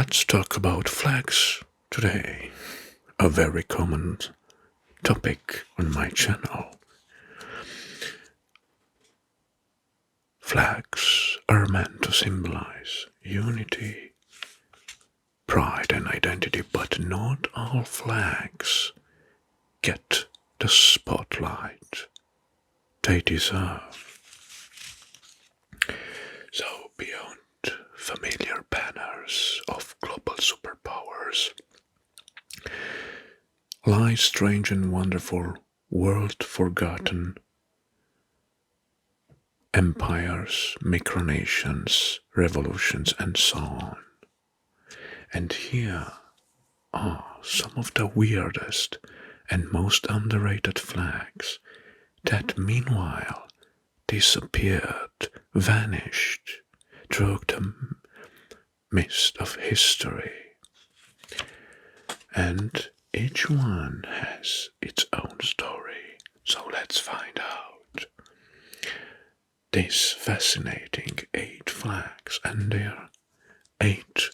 Let's talk about flags today, a very common topic on my channel. Flags are meant to symbolize unity, pride and identity, but not all flags get the spotlight they deserve. So beyond familiar banners of global superpowers lie strange and wonderful, world-forgotten empires, micronations, revolutions, and so on. And here are some of the weirdest and most underrated flags that meanwhile disappeared, vanished through the mist of history. And each one has its own story, so let's find out. These fascinating 8 flags and their 8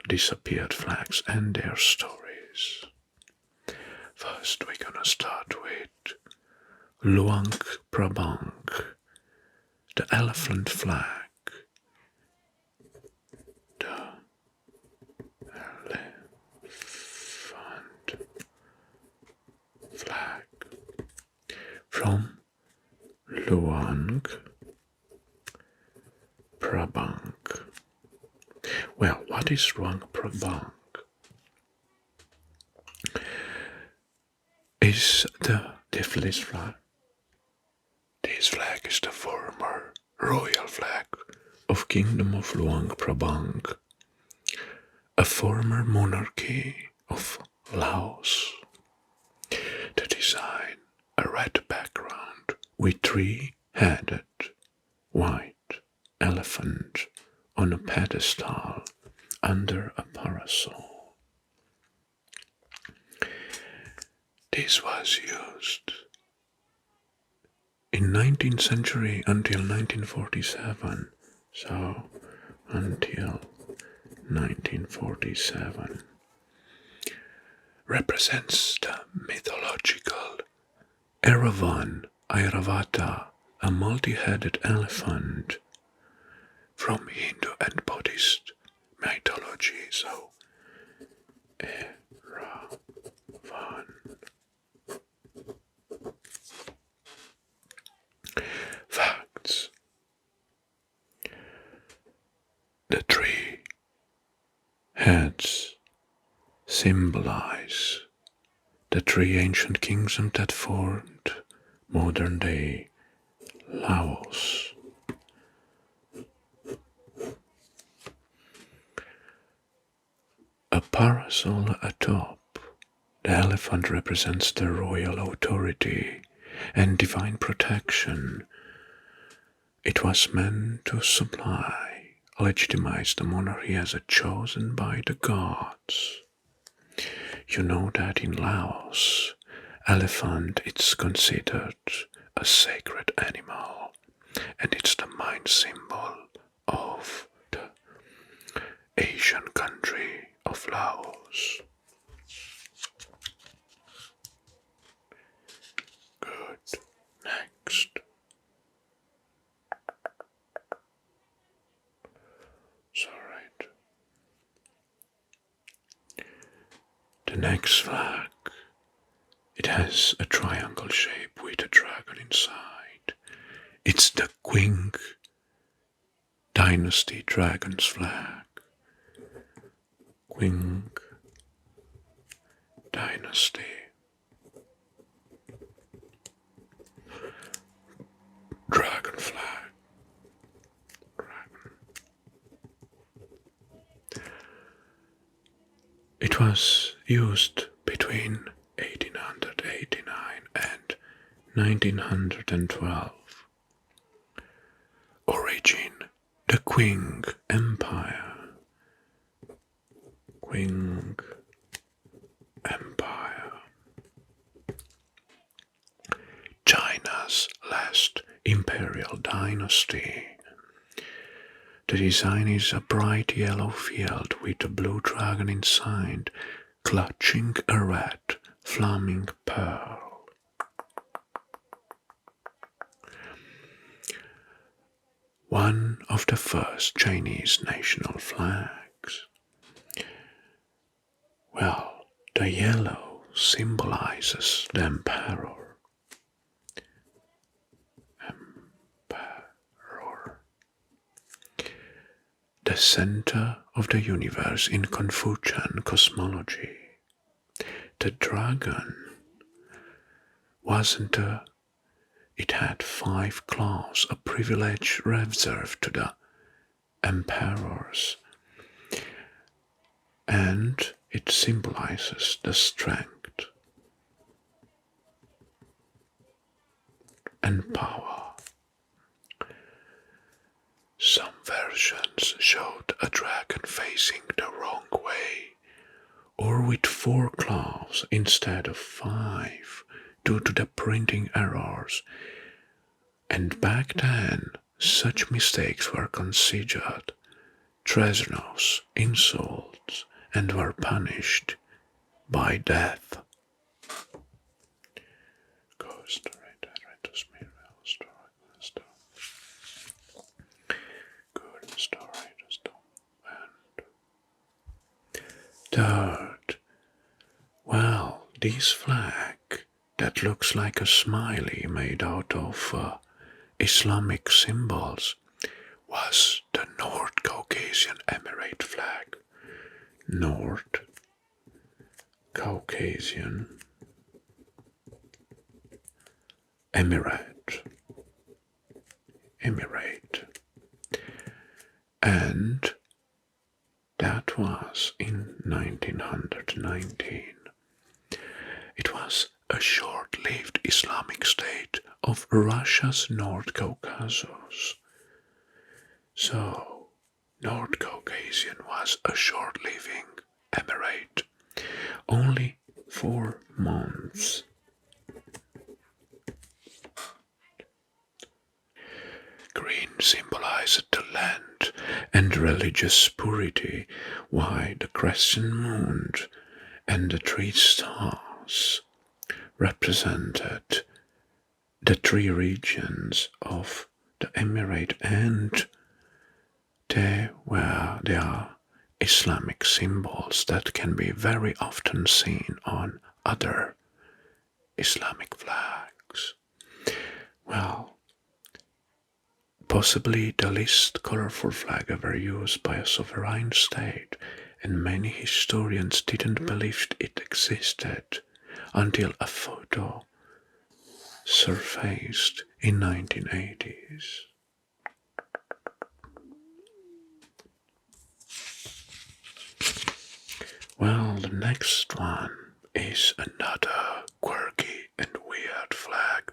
disappeared flags and their stories. First, we're gonna start with Luang Prabang, the elephant flag. The elephant flag from Luang Prabang. Well, what is Luang Prabang? Is the Tiflis flag. This flag is the former royal flag of Kingdom of Luang Prabang, a former monarchy of Laos. The design, a red background with 3-headed white elephant on a pedestal under a parasol. This was used in 19th century until 1947, so until 1947, represents the mythological Erawan Airavata, a multi-headed elephant from Hindu and Buddhist mythology. So Erawan. Facts. The 3 heads symbolize the 3 ancient kingdoms that formed modern-day Laos. A parasol atop the elephant represents the royal authority and divine protection. It was meant to legitimize the monarchy as a chosen by the gods. You know that in Laos, elephant is considered a sacred animal, and it's the main symbol of the Asian country of Laos. Good. Next. Alright. The next flag, it has a triangle shape with a dragon inside. It's the Qing Dynasty dragon's flag. Qing Dynasty. Dragon flag. Dragon. It was used between 1889 and 1912. Origin, the Qing Empire. Qing Empire. China's last imperial dynasty. The design is a bright yellow field with a blue dragon inside, clutching a red flaming pearl. One of the first Chinese national flags. Well, the yellow symbolizes the emperor. The center of the universe in Confucian cosmology. The dragon it had 5 claws, a privilege reserved to the emperors, and it symbolizes the strength and power. Some versions showed a dragon facing the wrong way, or with 4 claws instead of 5, due to the printing errors. And back then, such mistakes were considered treasonous insults and were punished by death. Third, well, this flag that looks like a smiley made out of Islamic symbols was the North Caucasian Emirate flag. North Caucasian Emirate. And that was in 1919. It was a short-lived Islamic state of Russia's North Caucasus. So, North Caucasian was a short-living emirate, only 4 months. Green symbolized the land and religious purity, while the crescent moon and the 3 stars represented the 3 regions of the emirate, and they are Islamic symbols that can be very often seen on other Islamic flags. Well, possibly the least colorful flag ever used by a sovereign state, and many historians didn't believe it existed until a photo surfaced in 1980s. Well, the next one is another quirky and weird flag,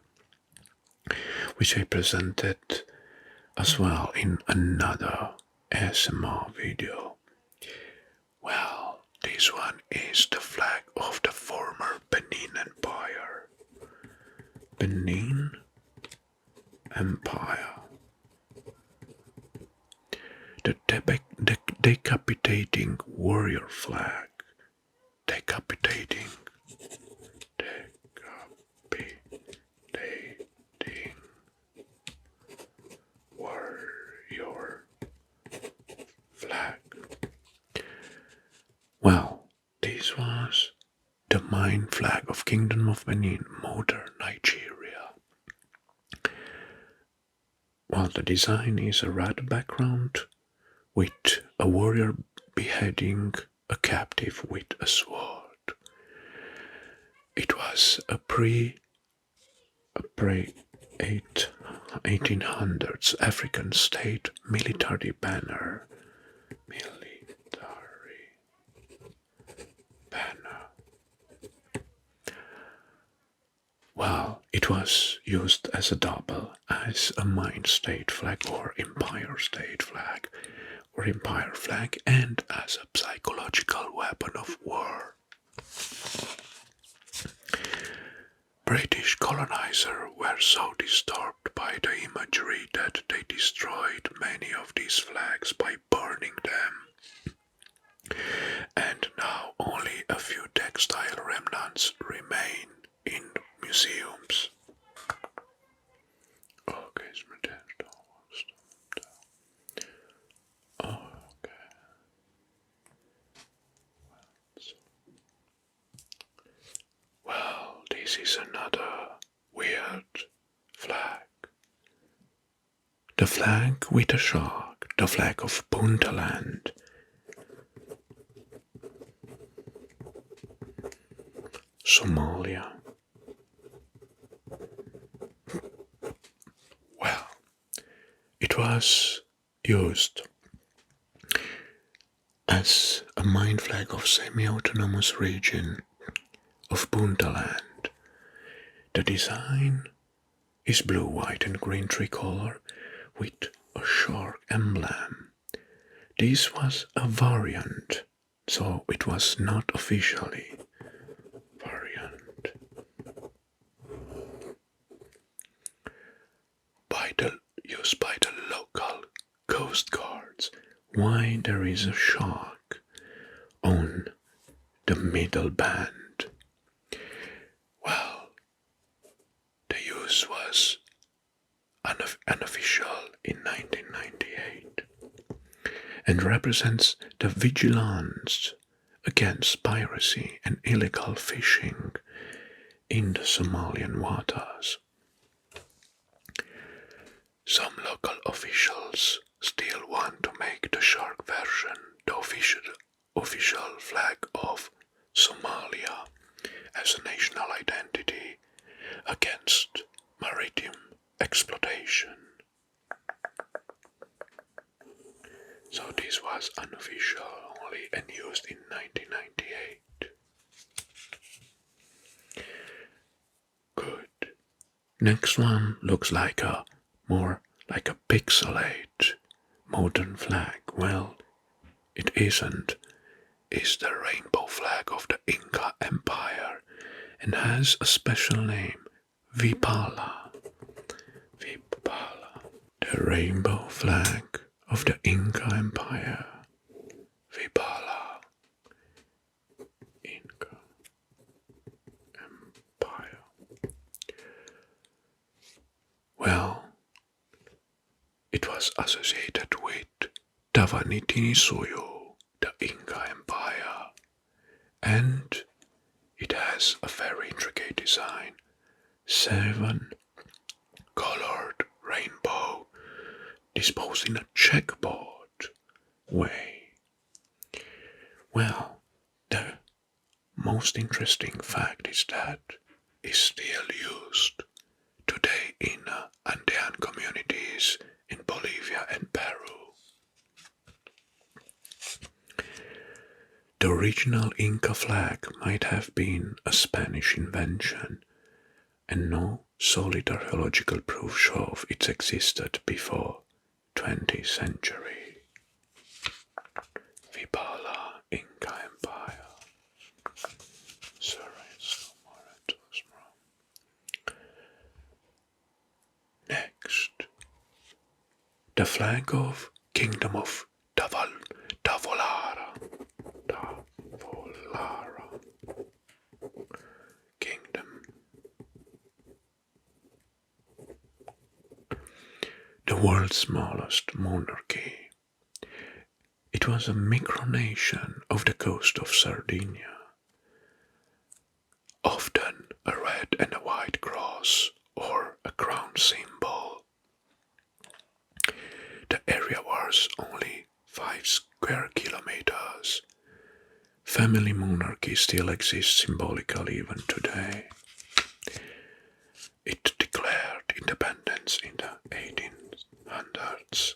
which I presented as well in another ASMR video. Well, this one is the flag of the former Benin Empire. Benin Empire. The decapitating warrior flag. Decapitating warrior flag. Well, this was the main flag of Kingdom of Benin, modern Nigeria. Well, the design is a red background with a warrior beheading a captive with a sword. It was a pre-1800s African state military banner. Well, it was used as a double, as a main state flag or empire state flag, or empire flag, and as a psychological weapon of war. British colonizers were so disturbed by the imagery that they destroyed many of these flags by burning them. And now only a few textile remnants remain in museums. Okay, well, this is another weird flag. The flag with a shark, the flag of Puntland. Somalia. Well, it was used as a main flag of semi-autonomous region of Puntland. The design is blue, white and green tricolor with a shark emblem. This was a variant, so it was not officially variant. Used by the local coast guards. Why there is a shark on the middle band? Well, the use was unofficial in 1998 and represents the vigilance against piracy and illegal fishing in the Somalian waters. Some local officials still want to make the shark version the official flag of Somalia as a national identity against maritime exploitation. So this was unofficial only and used in 1998. Good. Next one looks like more like a pixelate modern flag. Well, it isn't. It's the rainbow flag of the Inca Empire and has a special name, Wiphala. Wiphala. The rainbow flag of the Inca Empire. Wiphala. Inca Empire. Well, it was associated with Tavanitini-Suyu, the Inca Empire, and it has a very intricate design. 7 colored rainbow disposed in a checkerboard way. Well, the most interesting fact is that it's still used today in Andean communities in Bolivia and Peru. The original Inca flag might have been a Spanish invention, and no solid archaeological proof shows it existed before 20th century. Wiphala, Inca Empire. Next, the flag of Kingdom of Tavolara. Kingdom. The world's smallest monarchy. It was a micronation of the coast of Sardinia. Often a red and a white cross or a crown symbol. The area was only 5 square kilometers. Family monarchy still exists symbolically even today. It declared independence in the 1800s.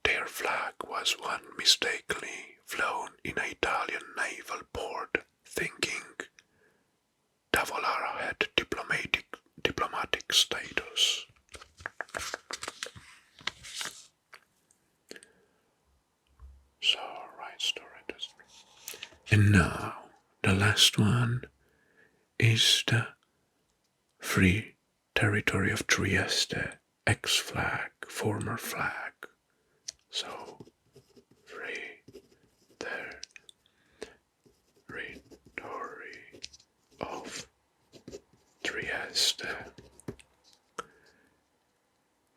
Their flag was one mistakenly flown in an Italian naval port, thinking Tavolara had diplomatic status. So, right story. And now, the last one is the Free territory of Trieste, ex-flag, former flag. So, free territory of Trieste.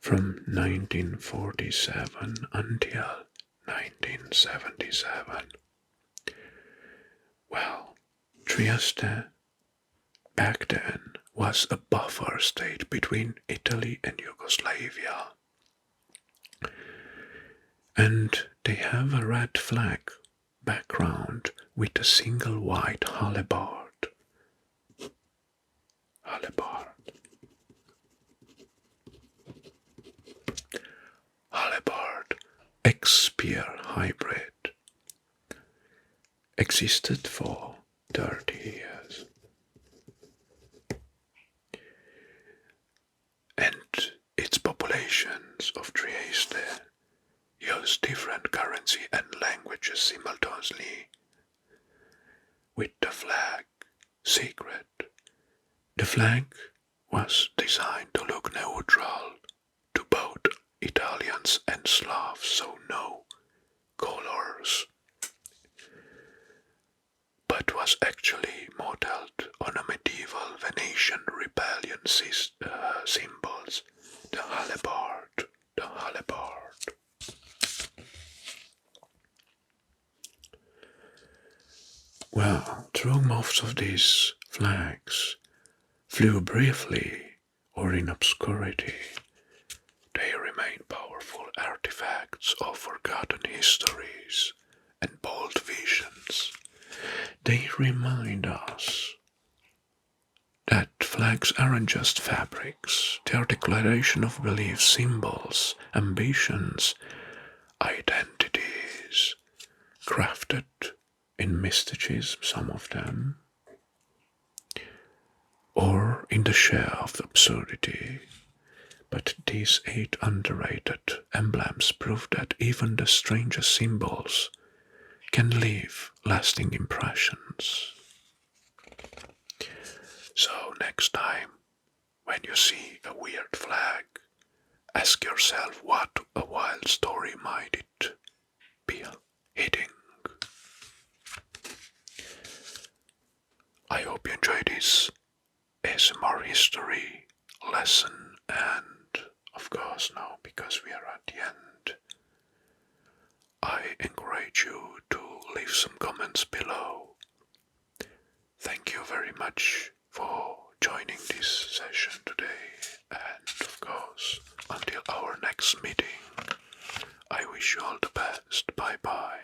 From 1947 until 1977. Well, Trieste back then was a buffer state between Italy and Yugoslavia. And they have a red flag background with a single white halberd. Halberd, X-Spear hybrid, existed for 30 years. And its populations of Trieste use different currency and languages simultaneously, with the flag secret. The flag was designed to look neutral to both Italians and Slavs, so no colors, but was actually modeled on a medieval Venetian rebellion symbols, the halberd. Well, through most of these flags flew briefly or in obscurity, they remain powerful artifacts of forgotten histories and bold visions. They remind us that flags aren't just fabrics, they are declaration of beliefs, symbols, ambitions, identities, crafted in mysticism, some of them, or in the share of absurdity. But these 8 underrated emblems prove that even the strangest symbols can leave lasting impressions. So next time, when you see a weird flag, ask yourself what a wild story might it be hiding. I hope you enjoyed this ASMR history lesson, and of course now, because we are at the end, I encourage you to leave some comments below. Thank you very much for joining this session today, and of course, until our next meeting, I wish you all the best. Bye bye.